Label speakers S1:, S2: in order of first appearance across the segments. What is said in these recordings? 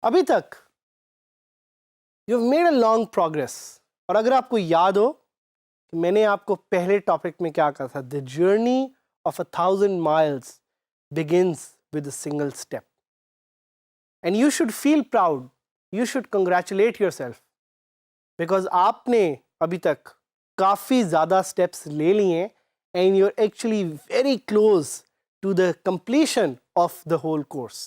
S1: अभी तक you have made a long progress. और अगर आपको याद हो कि मैंने आपको पहले टॉपिक में क्या कहा था, the journey of 1,000 miles begins with a single step, and you should feel proud, you should congratulate yourself, because आपने अभी तक काफ़ी ज़्यादा steps ले लिए हैं and you're actually very close to the completion of the whole course.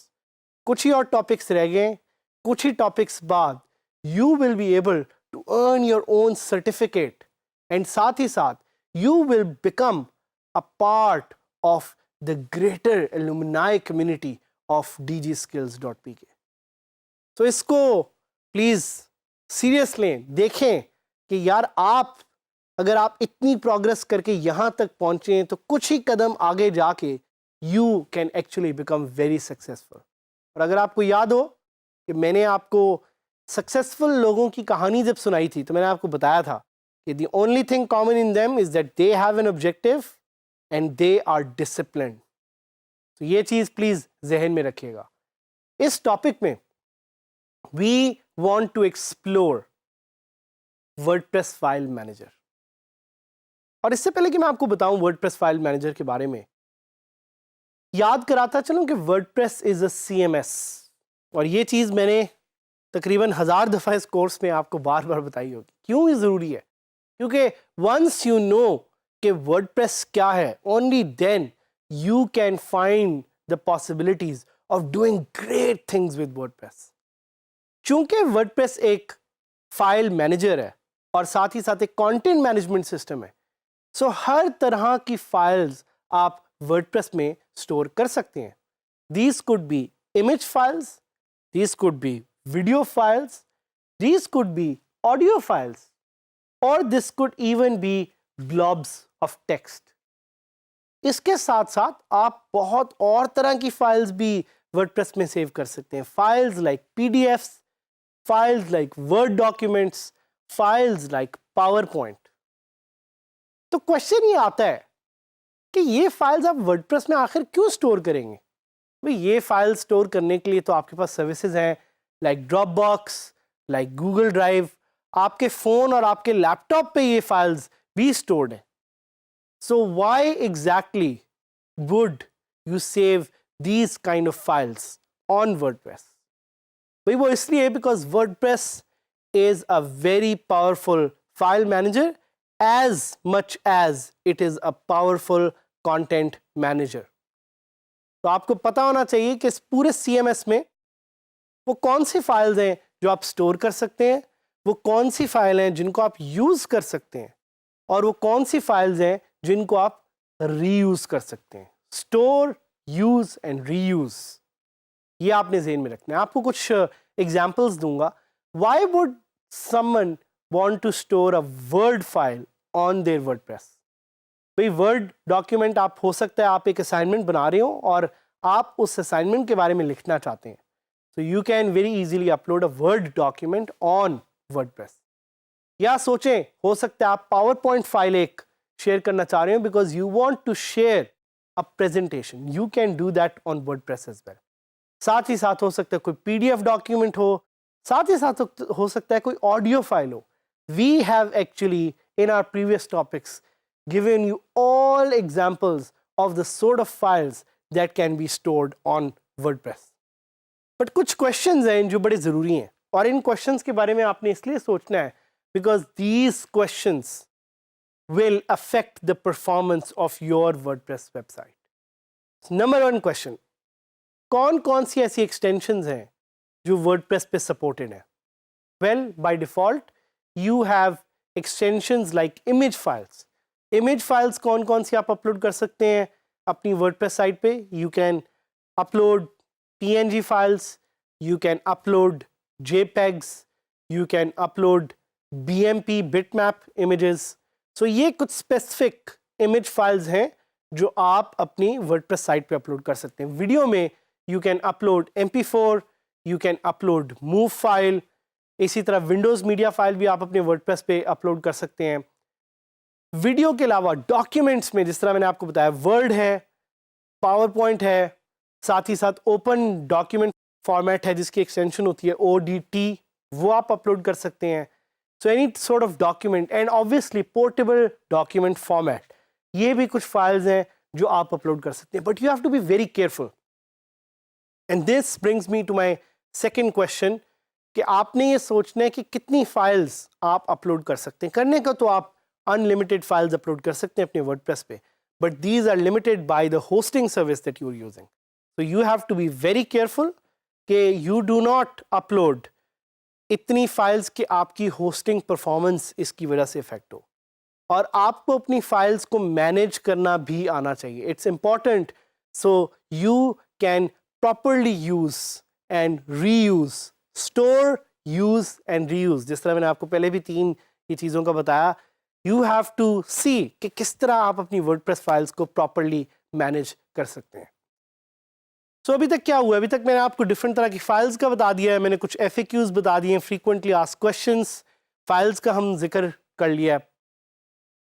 S1: कुछ ही और टॉपिक्स रह गए, कुछ ही टॉपिक्स बाद you will be able to earn your own certificate, and साथ ही साथ you will become a part of the greater alumni community of dgskills.pk. तो इसको प्लीज़ सीरियस लें, देखें कि यार अगर आप इतनी प्रोग्रेस करके यहाँ तक पहुँचे हैं तो कुछ ही कदम आगे जाके you can actually become very successful. और अगर आपको याद हो कि मैंने आपको सक्सेसफुल लोगों की कहानी जब सुनाई थी तो मैंने आपको बताया था कि the only thing common in them is that they have an objective and they are disciplined. तो ये चीज़ प्लीज़ जहन में रखिएगा। इस टॉपिक में we want to explore WordPress file manager. और इससे पहले कि मैं आपको बताऊं WordPress फाइल मैनेजर के बारे में, याद कराता चलूं कि WordPress इज़ अ CMS, और ये चीज़ मैंने तकरीबन 1000 दफ़ा इस कोर्स में आपको बार बार बताई होगी। क्यों ये ज़रूरी है? क्योंकि वंस यू नो कि WordPress क्या है, only then you can find the possibilities of doing great things with WordPress। चूँकि WordPress एक फाइल मैनेजर है और साथ ही साथ एक कंटेंट मैनेजमेंट सिस्टम है, सो हर तरह की फाइल्स आप WordPress में स्टोर कर सकते हैं। These could be image files, these could be video files, these could be audio files, or this could even be blobs of text. इसके साथ साथ आप बहुत और तरह की फाइल्स भी WordPress में सेव कर सकते हैं। Files like PDFs, files like Word documents, files like PowerPoint। तो क्वेश्चन ये आता है कि ये फाइल्स आप WordPress में आखिर क्यों स्टोर करेंगे? भाई ये फाइल स्टोर करने के लिए तो आपके पास सर्विसेज हैं like Dropbox, like Google Drive, आपके फ़ोन और आपके लैपटॉप पे ये फाइल्स भी स्टोर्ड हैं। So why exactly would you save these kind of files on WordPress? भाई वो इसलिए because WordPress is a very powerful file manager as much as it is a powerful content manager. तो आपको पता होना चाहिए कि इस पूरे CMS में वो कौन सी फाइल्स हैं जो आप स्टोर कर सकते हैं, वो कौन सी फाइल हैं जिनको आप यूज़ कर सकते हैं, और वो कौन सी फाइल्स हैं जिनको आप रीयूज़ कर सकते हैं। स्टोर, यूज़ एंड रीयूज़, ये आपने ज़हन में रखना है। आपको कुछ एग्जाम्पल्स दूंगा। Why would someone want to store a Word file on their WordPress? भाई वर्ड डॉक्यूमेंट आप हो सकता है आप एक असाइनमेंट बना रहे हो और आप उस असाइनमेंट के बारे में लिखना चाहते हैं, तो you can very easily upload a word document on WordPress। या सोचें, हो सकता है आप PowerPoint फाइल एक शेयर करना चाह रहे हो because you want to share a presentation, you can do that on WordPress as well. साथ ही साथ हो सकता है कोई PDF डॉक्यूमेंट हो, साथ ही साथ हो सकता है कोई ऑडियो फाइल हो। We have actually in our previous topics given you all examples of the sort of files that can be stored on WordPress. But कुछ questions हैं जो बड़े ज़रूरी हैं, और इन questions के बारे में आपने इसलिए सोचना है because these questions will affect the performance of your WordPress website. Number one question, कौन कौन सी ऐसी extensions हैं जो WordPress पे supported हैं? Well, by default you have extensions like image files. Image files कौन कौन सी आप अपलोड कर सकते हैं अपनी WordPress साइट पे? You can upload PNG files, you can upload JPEGs, you can upload BMP bitmap images. So ये कुछ specific इमेज फाइल्स हैं जो आप अपनी वर्डप्रेस साइट पे अपलोड कर सकते हैं। वीडियो में you can upload MP4, you can upload move file, इसी तरह विंडोज़ मीडिया फाइल भी आप अपने वर्डप्रेस पे अपलोड कर सकते हैं। वीडियो के अलावा डॉक्यूमेंट्स में जिस तरह मैंने आपको बताया, वर्ड है, पावर पॉइंट है, साथ ही साथ ओपन डॉक्यूमेंट फॉर्मेट है जिसकी एक्सटेंशन होती है ODT, वो आप अपलोड कर सकते हैं। So any sort of document and obviously portable document format, ये भी कुछ फाइल्स हैं जो आप अपलोड कर सकते हैं, but you have to be very careful. And this brings me to my second question कि आपने ये सोचना है कि कितनी फाइल्स आप अपलोड कर सकते हैं। करने का तो आप अनलिमिटेड फाइल्स अपलोड कर सकते हैं अपने वर्डप्रेस पे, but these are limited by the hosting service that you are using. So you have to be very careful कि यू डू नॉट अपलोड इतनी फाइल्स कि आपकी होस्टिंग परफॉर्मेंस इसकी वजह से इफेक्ट हो। और आपको अपनी फाइल्स को मैनेज करना भी आना चाहिए। It's important so you can properly use and reuse, store, use and reuse. जिस तरह मैंने आपको पहले भी 3 ये चीज़ों का बताया, यू हैव टू सी कि किस तरह आप अपनी वर्डप्रेस फाइल्स को प्रॉपरली मैनेज कर सकते हैं। सो अभी तक क्या हुआ? अभी तक मैंने आपको डिफरेंट तरह की फाइल्स का बता दिया है, मैंने कुछ FAQs बता दिए हैं, फ्रीक्वेंटली आस्क्ड क्वेश्चंस, फाइल्स का हम जिक्र कर लिया है।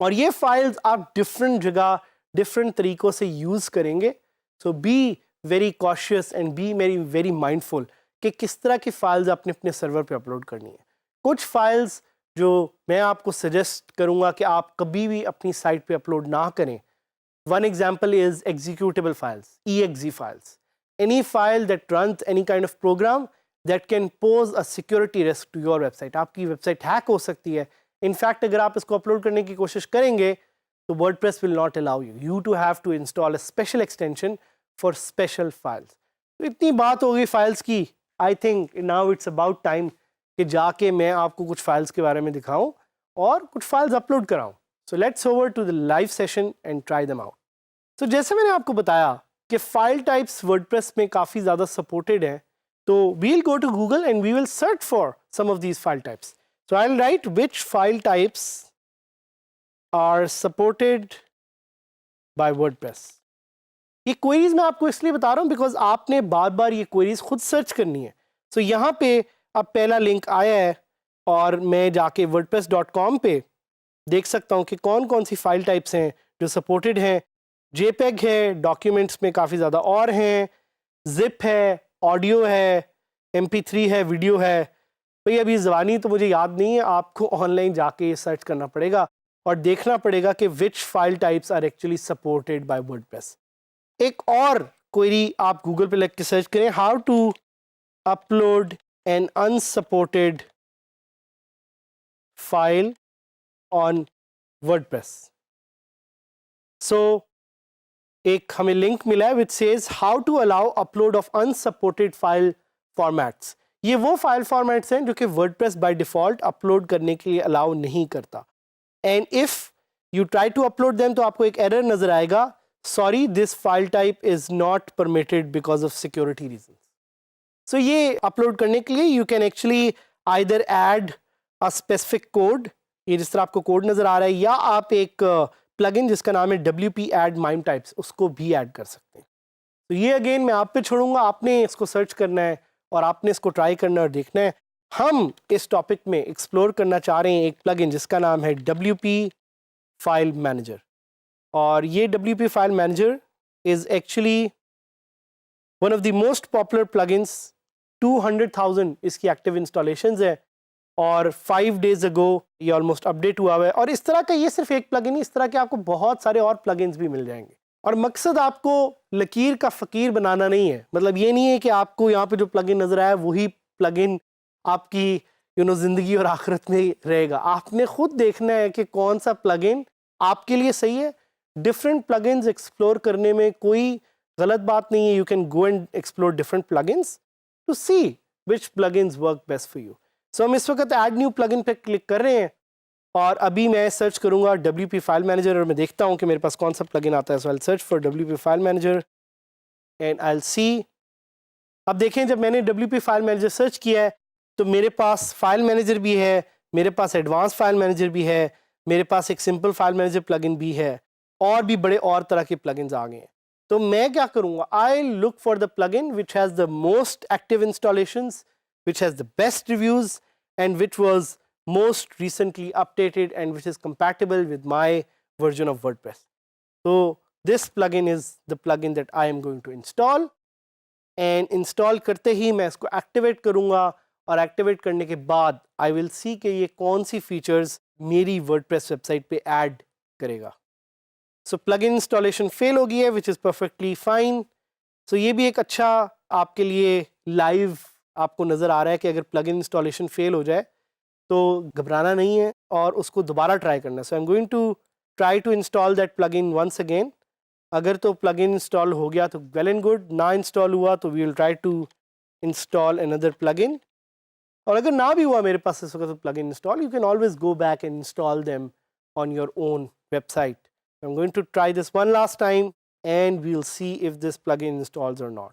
S1: और ये फाइल्स आप डिफरेंट जगह डिफरेंट तरीक़ों से यूज़ करेंगे। So be very cautious and be very mindful कि किस तरह की फाइल्स आपने अपने सर्वर पे अपलोड करनी है। कुछ फाइल्स जो मैं आपको सजेस्ट करूँगा कि आप कभी भी अपनी साइट पे अपलोड ना करें, one example is executable files, EXE files. Any file that runs any kind of program that can pose a security risk to your website. आपकी वेबसाइट हैक हो सकती है। इनफैक्ट अगर आप इसको अपलोड करने की कोशिश करेंगे तो WordPress will not allow you to have to install a special extension for special files. तो इतनी बात हो गई फाइल्स की। I think now it's about time कि जाके मैं आपको कुछ फाइल्स के बारे में दिखाऊं और कुछ फाइल्स अपलोड कराऊं। So let's over to the live session and try them out. तो जैसे मैंने आपको बताया कि फाइल टाइप्स वर्डप्रेस में काफ़ी ज़्यादा सपोर्टेड हैं, तो we'll go to Google and we will search for some of these file types. So I will write which file types are supported by WordPress. ये क्वेरीज मैं आपको इसलिए बता रहा हूँ बिकॉज आपने बार बार ये क्वेरीज खुद सर्च करनी है। सो यहाँ पे अब पहला लिंक आया है और मैं जाके wordpress.com पे देख सकता हूँ कि कौन कौन सी फाइल टाइप्स हैं जो सपोर्टेड हैं। JPEG है, डॉक्यूमेंट्स में काफ़ी ज़्यादा और हैं, जिप है, ऑडियो है, MP3 है, वीडियो है। भाई अभी ज़बानी तो मुझे याद नहीं है, आपको ऑनलाइन जाके सर्च करना पड़ेगा और देखना पड़ेगा कि which file types are actually supported by WordPress. एक और क्वेरी आप गूगल पे लिख के सर्च करें, how to upload an unsupported file on WordPress. So एक हमें लिंक मिला है which says how to allow upload of unsupported file formats. ये वो फाइल फॉर्मेट्स हैं जो कि वर्डप्रेस बाय डिफॉल्ट अपलोड करने के लिए अलाउ नहीं करता। And if you try to upload them तो आपको एक एरर नजर आएगा, sorry this file type is not permitted because of security reason. So ये अपलोड करने के लिए you can actually either add a specific code, ये जिस तरह आपको कोड नजर आ रहा है, या आप एक प्लगइन जिसका नाम है WP Add MIME Types, उसको भी ऐड कर सकते हैं। तो ये अगेन मैं आप पे छोड़ूंगा, आपने इसको सर्च करना है और आपने इसको ट्राई करना और देखना है। हम इस टॉपिक में एक्सप्लोर करना चाह रहे हैं एक प्लगइन जिसका नाम है WP फाइल मैनेजर। और ये WP file manager is actually one of the most popular plugins. 200,000 इसकी एक्टिव इंस्टॉलेशंस है और 5 days अगो ये ऑलमोस्ट अपडेट हुआ हुआ है। और इस तरह का ये सिर्फ एक प्लगइन, इस तरह के आपको बहुत सारे और प्लगइन्स भी मिल जाएंगे। और मकसद आपको लकीर का फ़कीर बनाना नहीं है, मतलब ये नहीं है कि आपको यहाँ पे जो प्लगइन नज़र आया वही प्लगइन आपकी ज़िंदगी और आखिरत में रहेगा। आपने खुद देखना है कि कौन सा प्लगइन आपके लिए सही है। डिफरेंट प्लगइन्स एक्सप्लोर करने में कोई गलत बात नहीं है। You can go and explore different plugins to see which plugins work best for you. So हम इस वक्त ऐड न्यू प्लगइन पे क्लिक कर रहे हैं और अभी मैं सर्च करूंगा WP फाइल मैनेजर और मैं देखता हूं कि मेरे पास कौन सा प्लगइन आता है। So I search for WP file manager and I will see. अब देखें जब मैंने WP फाइल मैनेजर सर्च किया है तो मेरे पास फाइल मैनेजर भी है, मेरे पास एडवांस फाइल मैनेजर भी है, मेरे पास एक सिंपल फाइल मैनेजर प्लगइन भी है और भी बड़े और तरह के प्लगइन्स आ गए हैं। तो मैं क्या करूँगा, I look for the plugin which has the most active installations, which has the best reviews and which was most recently updated and which is compatible with my version of WordPress. So this plugin is the plugin that I am going to install, and install करते ही मैं इसको activate करूँगा, और activate करने के बाद I will see कि ये कौन सी features मेरी WordPress website पे add करेगा. So plugin installation fail हो गई है, which is perfectly fine. So ये भी एक अच्छा आपके लिए live आपको नज़र आ रहा है कि अगर प्लगइन इंस्टॉलेशन फेल हो जाए तो घबराना नहीं है और उसको दोबारा ट्राई करना है. So I am going to try to install that plugin once again. अगर तो प्लगइन इंस्टॉल हो गया तो वेल एंड गुड, ना इंस्टॉल हुआ तो we will try to install another plugin. और अगर ना भी हुआ मेरे पास इस वक्त plugin install, you can always go back and install them on your own website. I am going to try this one last time and we will see if this plugin installs or not.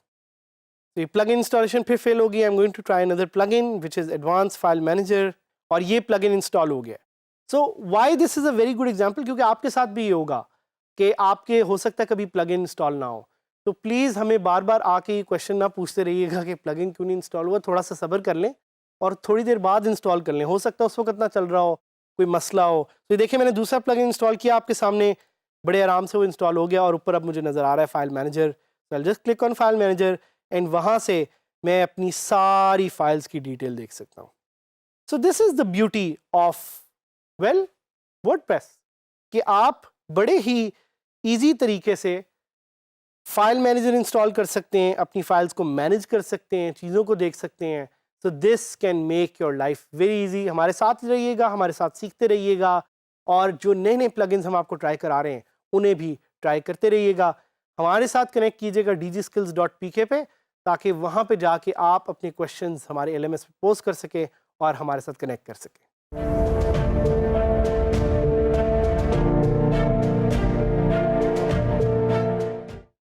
S1: तो ये plugin installation फिर fail होगी. I am going to try another plugin which is advance file manager, और ये plugin install हो गया. So why this is a very good example, क्योंकि आपके साथ भी ये होगा कि आपके हो सकता है कभी प्लगइन इंस्टॉल ना हो. तो प्लीज़ हमें बार बार आके ये क्वेश्चन ना पूछते रहिएगा कि प्लगइन क्यों नहीं इंस्टॉल हुआ. थोड़ा सा सब्र कर लें और थोड़ी देर बाद इंस्टॉल कर लें. हो सकता है उस वक्त ना चल रहा हो, कोई मसला हो. तो देखिए मैंने दूसरा प्लगइन इंस्टॉल किया आपके सामने, बड़े आराम से वो इंस्टॉल हो गया, और ऊपर अब मुझे नज़र आ रहा है file manager. So I just click on file manager and वहाँ से मैं अपनी सारी फाइल्स की डिटेल देख सकता हूँ. So this is the beauty of well WordPress, कि आप बड़े ही इजी तरीके से फाइल मैनेजर इंस्टॉल कर सकते हैं, अपनी फाइल्स को मैनेज कर सकते हैं, चीज़ों को देख सकते हैं. So this can make your life very easy. हमारे साथ रहिएगा, हमारे साथ सीखते रहिएगा, और जो नए नए प्लगइन्स हम आपको ट्राई करा रहे हैं उन्हें भी ट्राई करते रहिएगा. हमारे साथ कनेक्ट कीजिएगा dgskills.pk पे, ताकि वहाँ पे जाके आप अपने क्वेश्चंस हमारे LMS पे पोस्ट कर सकें और हमारे साथ कनेक्ट कर सकें.